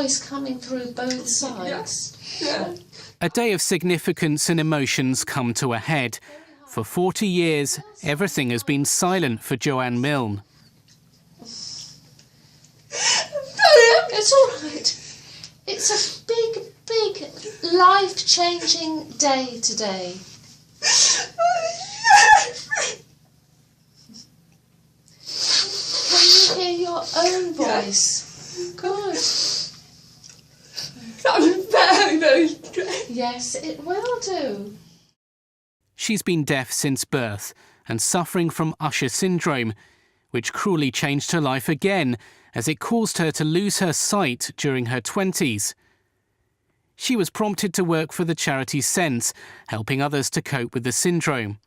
voice coming through both sides. Yeah. A day of significance and emotions come to a head. For 40 years, everything has been silent for Joanne Milne. It's all right. It's a big, big, life-changing day today. Can you hear your own voice? Good. I'm very, very stressed. Yes, it will do. She's been deaf since birth and suffering from Usher syndrome, which cruelly changed her life again as it caused her to lose her sight during her 20s. She was prompted to work for the charity Sense, helping others to cope with the syndrome.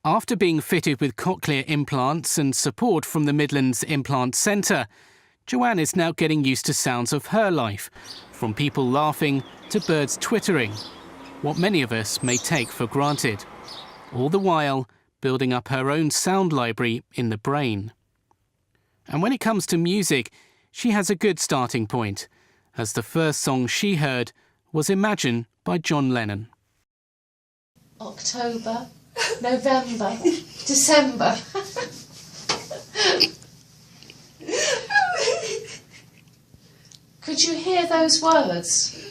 After being fitted with cochlear implants and support from the Midlands Implant Centre, Joanne is now getting used to sounds of her life, from people laughing to birds twittering, what many of us may take for granted, all the while building up her own sound library in the brain. And when it comes to music, she has a good starting point, as the first song she heard was Imagine by John Lennon. October, November, December. Could you hear those words?